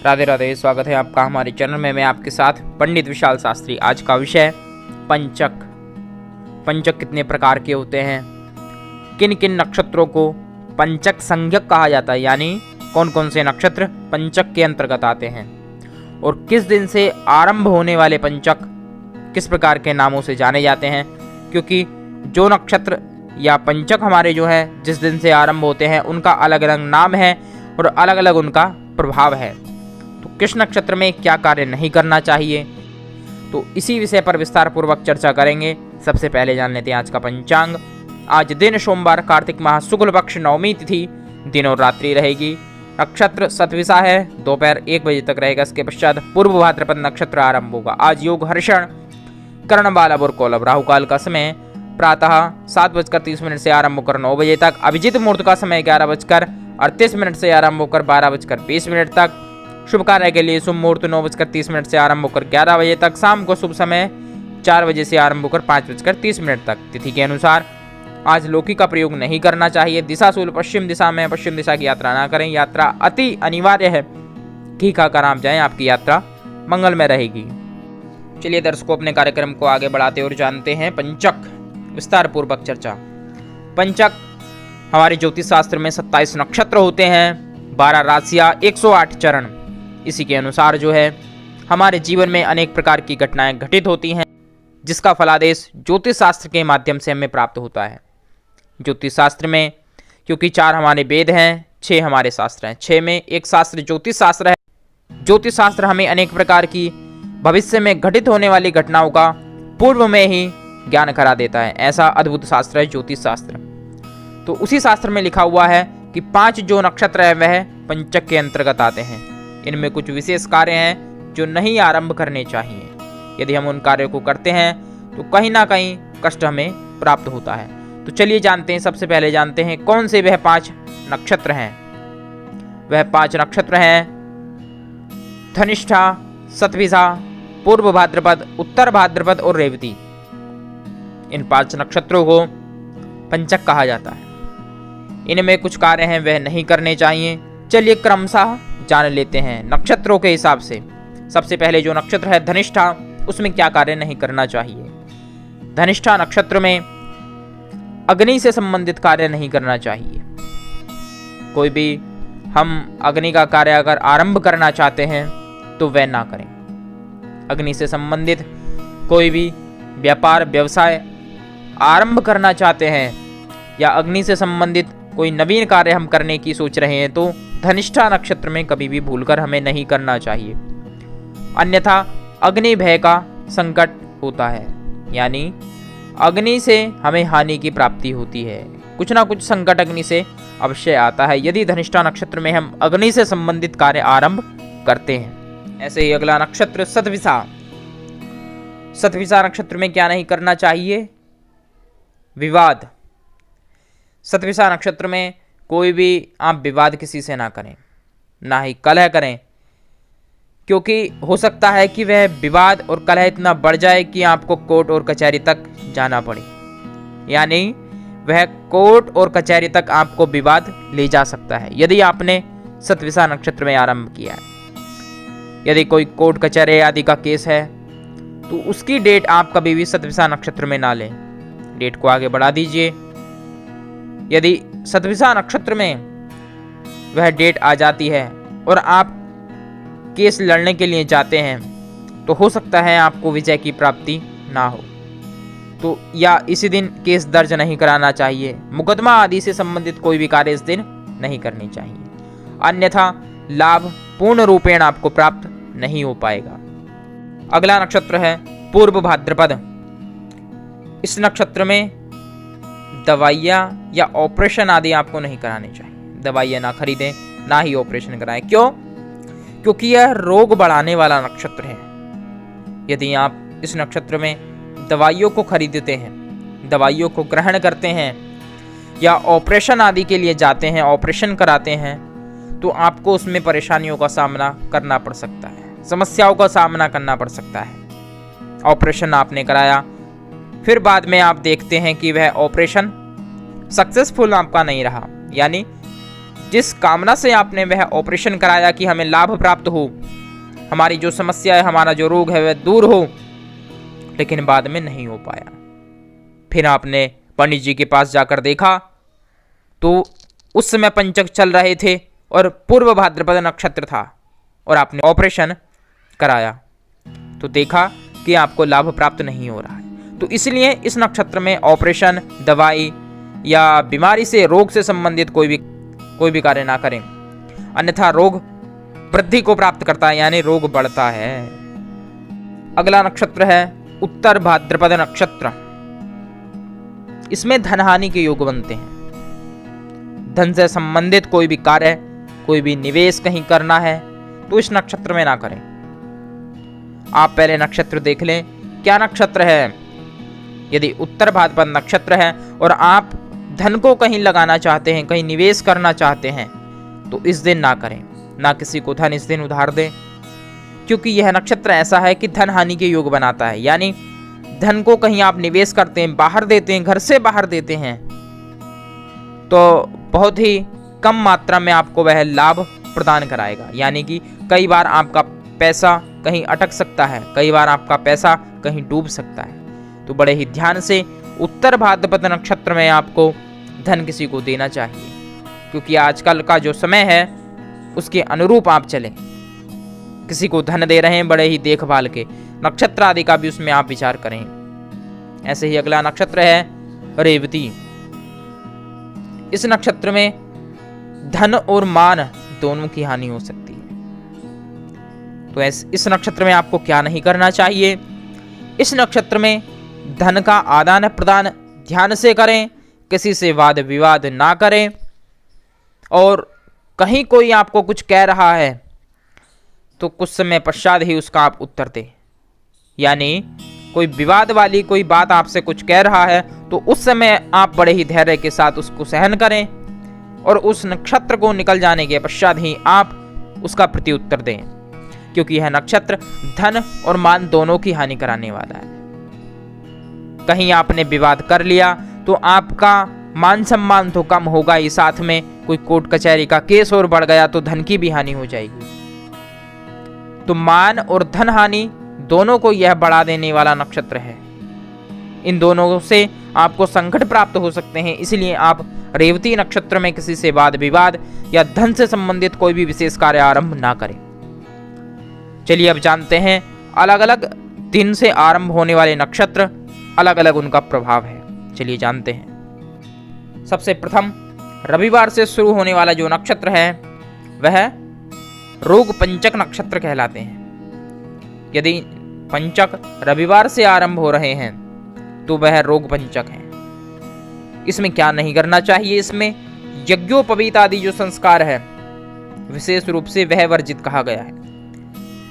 राधे राधे, स्वागत है आपका हमारे चैनल में। मैं आपके साथ पंडित विशाल शास्त्री। आज का विषय पंचक। पंचक कितने प्रकार के होते हैं, किन किन नक्षत्रों को पंचक संज्ञक कहा जाता है, यानी कौन कौन से नक्षत्र पंचक के अंतर्गत आते हैं, और किस दिन से आरंभ होने वाले पंचक किस प्रकार के नामों से जाने जाते हैं। क्योंकि जो नक्षत्र या पंचक हमारे जो है जिस दिन से आरंभ होते हैं उनका अलग अलग नाम है और अलग अलग उनका प्रभाव है। तो किस नक्षत्र में क्या कार्य नहीं करना चाहिए, तो इसी विषय पर विस्तार पूर्वक चर्चा करेंगे। सबसे पहले जान लेते हैं आज का पंचांग। आज दिन सोमवार, कार्तिक माह शुक्ल पक्ष नवमी तिथि, दिन और रात्रि रहेगी। नक्षत्र सतविसा है, दोपहर 1 बजे तक रहेगा। इसके पश्चात पूर्व भाद्रपद नक्षत्र आरंभ होगा। आज योग हर्षण, कर्ण बालव और कौलभ। राहुकाल का समय प्रातः 7:30 से आरंभ होकर 9 बजे तक। अभिजीत मुहूर्त का समय 11:38 से आरंभ होकर 12:20 तक। शुभ कार्य के लिए शुभ मुहूर्त 9:30 से आरंभ होकर 11 बजे तक। शाम को शुभ समय 4 बजे से आरंभ होकर 5:30 तक। तिथि के अनुसार आज लौकी का प्रयोग नहीं करना चाहिए। दिशाशूल पश्चिम दिशा में पश्चिम दिशा की यात्रा ना करें। यात्रा अति अनिवार्य है कि खाकर आप जाएं, आपकी यात्रा मंगलमय रहेगी। चलिए दर्शकों, अपने कार्यक्रम को आगे बढ़ाते और जानते हैं पंचक विस्तार पूर्वक चर्चा। पंचक हमारे ज्योतिष शास्त्र में 27 नक्षत्र होते हैं, 12 राशियां, 108 चरण। इसी के अनुसार जो है हमारे जीवन में अनेक प्रकार की घटनाएं घटित होती हैं, जिसका फलादेश ज्योतिष शास्त्र के माध्यम से हमें प्राप्त होता है। ज्योतिष शास्त्र में क्योंकि 4 हमारे वेद हैं, 6 हमारे शास्त्र हैं, 6 में एक शास्त्र ज्योतिष शास्त्र है। ज्योतिष शास्त्र हमें अनेक प्रकार की भविष्य में घटित होने वाली घटनाओं का पूर्व में ही ज्ञान करा देता है। ऐसा अद्भुत शास्त्र है ज्योतिष शास्त्र। तो उसी शास्त्र में लिखा हुआ है कि 5 जो नक्षत्र है वह पंचक के अंतर्गत आते हैं। इनमें कुछ विशेष कार्य हैं जो नहीं आरंभ करने चाहिए। यदि हम उन कार्यों को करते हैं तो कहीं ना कहीं कष्ट हमें प्राप्त होता है। तो चलिए जानते हैं, सबसे पहले जानते हैं कौन से वह 5 नक्षत्र हैं। वह 5 नक्षत्र हैं धनिष्ठा, सतभिषा, पूर्व भाद्रपद, उत्तर भाद्रपद और रेवती। इन 5 नक्षत्रों को पंचक कहा जाता है। इनमें कुछ कार्य हैं वह नहीं करने चाहिए। चलिए क्रमशः जान लेते हैं नक्षत्रों के हिसाब से। सबसे पहले जो नक्षत्र है धनिष्ठा, उसमें क्या कार्य नहीं करना चाहिए। धनिष्ठा नक्षत्र में अग्नि से संबंधित कार्य नहीं करना चाहिए। कोई भी हम अग्नि का कार्य अगर आरंभ करना चाहते हैं तो वह ना करें। अग्नि से संबंधित कोई भी व्यापार व्यवसाय आरंभ करना चाहते हैं या अग्नि से संबंधित कोई नवीन कार्य हम करने की सोच रहे हैं तो धनिष्ठा नक्षत्र में कभी भी भूलकर हमें नहीं करना चाहिए। अन्यथा अग्नि भय का संकट होता है, यानी अग्नि से हमें हानि की प्राप्ति होती है। कुछ ना कुछ संकट अग्नि से अवश्य आता है यदि धनिष्ठा नक्षत्र में हम अग्नि से संबंधित कार्य आरंभ करते हैं। ऐसे ही अगला नक्षत्र सतभिषा। सतभिषा नक्षत्र में क्या नहीं करना चाहिए, विवाद। सतभिषा नक्षत्र में कोई भी आप विवाद किसी से ना करें, ना ही कलह करें, क्योंकि हो सकता है कि वह विवाद और कलह इतना बढ़ जाए कि आपको कोर्ट और कचहरी तक जाना पड़े। यानी वह कोर्ट और कचहरी तक आपको विवाद ले जा सकता है यदि आपने सतभिषा नक्षत्र में आरंभ किया है। यदि कोई कोर्ट कचहरी आदि का केस है तो उसकी डेट आप कभी भी सतभिषा नक्षत्र में ना लें, डेट को आगे बढ़ा दीजिए। यदि सतभिषा नक्षत्र में वह डेट आ जाती है और आप केस लड़ने के लिए जाते हैं तो हो सकता है आपको विजय की प्राप्ति ना हो, तो या इसी दिन केस दर्ज नहीं कराना चाहिए। मुकदमा आदि से संबंधित कोई भी कार्य इस दिन नहीं करनी चाहिए, अन्यथा लाभ पूर्ण रूपेण आपको प्राप्त नहीं हो पाएगा। अगला नक्षत्र है पूर्व भाद्रपद। इस नक्षत्र में दवाइयाँ या ऑपरेशन आदि आपको नहीं कराने चाहिए। दवाइयाँ ना खरीदें, ना ही ऑपरेशन कराएं। क्यों? क्योंकि यह रोग बढ़ाने वाला नक्षत्र है। यदि आप इस नक्षत्र में दवाइयों को खरीदते हैं, दवाइयों को ग्रहण करते हैं या ऑपरेशन आदि के लिए जाते हैं, ऑपरेशन कराते हैं, तो आपको उसमें परेशानियों का सामना करना पड़ सकता है, समस्याओं का सामना करना पड़ सकता है। ऑपरेशन आपने कराया, फिर बाद में आप देखते हैं कि वह ऑपरेशन सक्सेसफुल आपका नहीं रहा, यानी जिस कामना से आपने वह ऑपरेशन कराया कि हमें लाभ प्राप्त हो, हमारी जो समस्या है, हमारा जो रोग है वह दूर हो, लेकिन बाद में नहीं हो पाया। फिर आपने पंडित जी के पास जाकर देखा तो उस समय पंचक चल रहे थे और पूर्व भाद्रपद नक्षत्र था, और आपने ऑपरेशन कराया तो देखा कि आपको लाभ प्राप्त नहीं हो रहा है। तो इसलिए इस नक्षत्र में ऑपरेशन, दवाई या बीमारी से, रोग से संबंधित कोई भी कार्य ना करें, अन्यथा रोग वृद्धि को प्राप्त करता है, यानी रोग बढ़ता है। अगला नक्षत्र है उत्तर भाद्रपद नक्षत्र। इसमें धनहानि के योग बनते हैं। धन से संबंधित कोई भी कार्य, कोई भी निवेश कहीं करना है तो इस नक्षत्र में ना करें। आप पहले नक्षत्र देख लें क्या नक्षत्र है। यदि उत्तर भाद्रपद नक्षत्र है और आप धन को कहीं लगाना चाहते हैं, कहीं निवेश करना चाहते हैं, तो इस दिन ना करें, ना किसी को धन इस दिन उधार दें, क्योंकि यह नक्षत्र ऐसा है कि धन हानि के योग बनाता है। यानी धन को कहीं आप निवेश करते हैं, बाहर देते हैं, घर से बाहर देते हैं, तो बहुत ही कम मात्रा में आपको वह लाभ प्रदान कराएगा। यानी कि कई बार आपका पैसा कहीं अटक सकता है, कई बार आपका पैसा कहीं डूब सकता है। तो बड़े ही ध्यान से उत्तर भाद्रपद नक्षत्र में आपको धन किसी को देना चाहिए, क्योंकि आजकल का जो समय है उसके अनुरूप आप चलें। किसी को धन दे रहे हैं, बड़े ही देखभाल के नक्षत्र आदि का भी उसमें आप विचार करें। ऐसे ही अगला नक्षत्र है रेवती। इस नक्षत्र में धन और मान दोनों की हानि हो सकती है। तो इस नक्षत्र में आपको क्या नहीं करना चाहिए? इस नक्षत्र में धन का आदान प्रदान ध्यान से करें, किसी से वाद विवाद ना करें, और कहीं कोई आपको कुछ कह रहा है तो कुछ समय पश्चात ही उसका आप उत्तर दें। यानी कोई विवाद वाली कोई बात आपसे कुछ कह रहा है तो उस समय आप बड़े ही धैर्य के साथ उसको सहन करें, और उस नक्षत्र को निकल जाने के पश्चात ही आप उसका प्रत्युत्तर दें, क्योंकि यह नक्षत्र धन और मान दोनों की हानि कराने वाला है। कहीं आपने विवाद कर लिया तो आपका मान सम्मान तो कम होगा ही, साथ में कोई कोर्ट कचहरी का केस और बढ़ गया तो धन की भी हानि हो जाएगी। तो मान और धन हानि दोनों को यह बढ़ा देने वाला नक्षत्र है। इन दोनों से आपको संकट प्राप्त हो सकते हैं, इसलिए आप रेवती नक्षत्र में किसी से वाद विवाद या धन से संबंधित कोई भी विशेष कार्य आरंभ ना करें। चलिए अब जानते हैं अलग अलग दिन से आरंभ होने वाले नक्षत्र, अलग अलग उनका प्रभाव है। चलिए जानते हैं। सबसे प्रथम रविवार से शुरू होने वाला जो नक्षत्र है वह रोग पंचक नक्षत्र कहलाते हैं। यदि पंचक रविवार से आरंभ हो रहे हैं तो वह रोग पंचक है। इसमें क्या नहीं करना चाहिए? इसमें यज्ञोपवीत आदि जो संस्कार है विशेष रूप से वह वर्जित कहा गया है।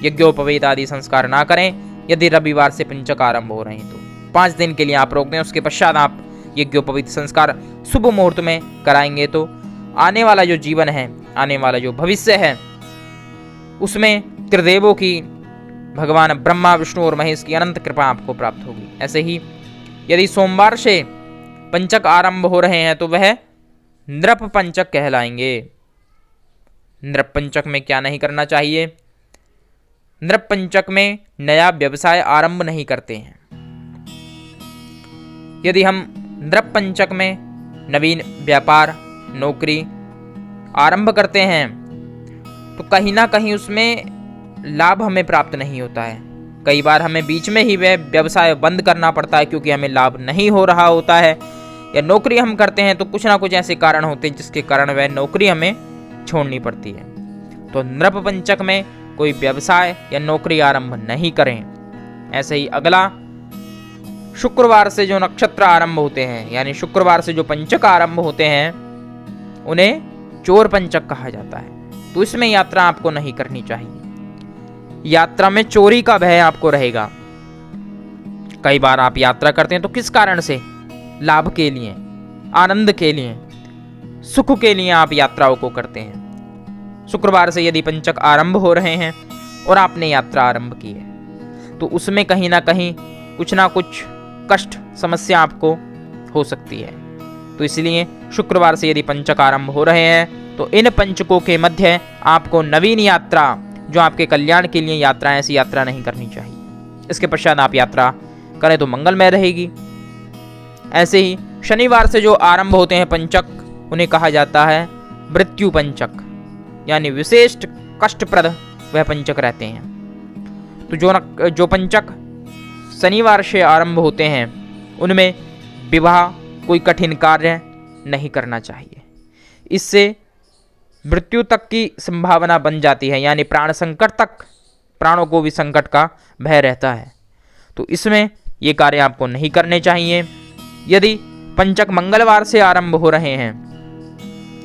यज्ञोपवीत आदि संस्कार ना करें यदि रविवार से पंचक आरंभ हो रहे हैं तो 5 दिन के लिए आप रोक दें। उसके पश्चात आप यज्ञोपवीत संस्कार शुभ मुहूर्त में कराएंगे तो आने वाला जो जीवन है, आने वाला जो भविष्य है, उसमें त्रिदेवों की, भगवान ब्रह्मा विष्णु और महेश की अनंत कृपा आपको प्राप्त होगी। ऐसे ही यदि सोमवार से पंचक आरंभ हो रहे हैं तो वह नृप पंचक कहलाएंगे। नृप पंचक में क्या नहीं करना चाहिए? नृप पंचक में नया व्यवसाय आरंभ नहीं करते हैं। यदि हम नृप पंचक में नवीन व्यापार, नौकरी आरंभ करते हैं तो कहीं ना कहीं उसमें लाभ हमें प्राप्त नहीं होता है। कई बार हमें बीच में ही वह व्यवसाय बंद करना पड़ता है क्योंकि हमें लाभ नहीं हो रहा होता है, या नौकरी हम करते हैं तो कुछ ना कुछ ऐसे कारण होते हैं जिसके कारण वह नौकरी हमें छोड़नी पड़ती है। तो नृप पंचक में कोई व्यवसाय या नौकरी आरंभ नहीं करें। ऐसे ही अगला शुक्रवार से जो नक्षत्र आरंभ होते हैं, यानी शुक्रवार से जो पंचक आरंभ होते हैं, उन्हें चोर पंचक कहा जाता है। तो इसमें यात्रा आपको नहीं करनी चाहिए। यात्रा में चोरी का भय आपको रहेगा। कई बार आप यात्रा करते हैं तो किस कारण से? लाभ के लिए, आनंद के लिए, सुख के लिए आप यात्राओं को करते हैं। शुक्रवार से यदि पंचक आरंभ हो रहे हैं और आपने यात्रा आरंभ की है तो उसमें कहीं ना कहीं कुछ ना कुछ कष्ट, समस्या आपको हो सकती है। तो इसलिए शुक्रवार से यदि पंचक आरंभ हो रहे हैं तो इन पंचकों के मध्य आपको नवीन यात्रा, जो आपके कल्याण के लिए यात्रा है, ऐसी यात्रा नहीं करनी चाहिए। इसके पश्चात आप यात्रा करें तो मंगलमय रहेगी। ऐसे ही शनिवार से जो आरंभ होते हैं पंचक, उन्हें कहा जाता है मृत्यु पंचक, यानी विशेष कष्टप्रद वह पंचक रहते हैं। तो जो पंचक शनिवार से आरंभ होते हैं उनमें विवाह, कोई कठिन कार्य नहीं करना चाहिए। इससे मृत्यु तक की संभावना बन जाती है, यानी प्राण संकट तक, प्राणों को भी संकट का भय रहता है। तो इसमें ये कार्य आपको नहीं करने चाहिए। यदि पंचक मंगलवार से आरंभ हो रहे हैं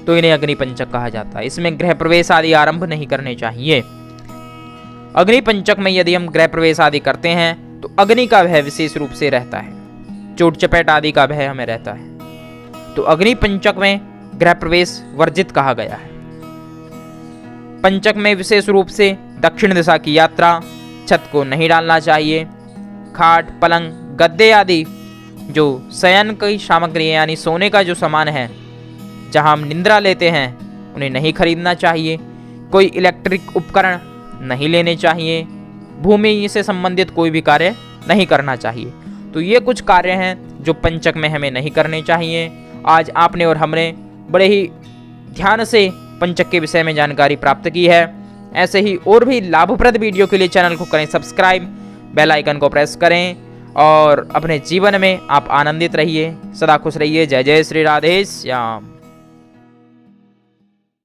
तो इन्हें अग्नि पंचक कहा जाता है। इसमें गृह प्रवेश आदि आरंभ नहीं करने चाहिए। अग्नि पंचक में यदि हम गृह प्रवेश आदि करते हैं तो अग्नि का भय विशेष रूप से रहता है, चोट चपेट आदि का भय हमें रहता है। तो अग्नि पंचक में गृह प्रवेश वर्जित कहा गया है। पंचक में विशेष रूप से दक्षिण दिशा की यात्रा, छत को नहीं डालना चाहिए। खाट, पलंग, गद्दे आदि जो शयन की सामग्री है, यानी सोने का जो सामान है, जहां हम निंद्रा लेते हैं, उन्हें नहीं खरीदना चाहिए। कोई इलेक्ट्रिक उपकरण नहीं लेने चाहिए। भूमि से संबंधित कोई भी कार्य नहीं करना चाहिए। तो ये कुछ कार्य हैं जो पंचक में हमें नहीं करने चाहिए। आज आपने और हमने बड़े ही ध्यान से पंचक के विषय में जानकारी प्राप्त की है। ऐसे ही और भी लाभप्रद वीडियो के लिए चैनल को करें सब्सक्राइब, बेल आइकन को प्रेस करें और अपने जीवन में आप आनंदित रहिए, सदा खुश रहिए। जय जय श्री राधे श्याम।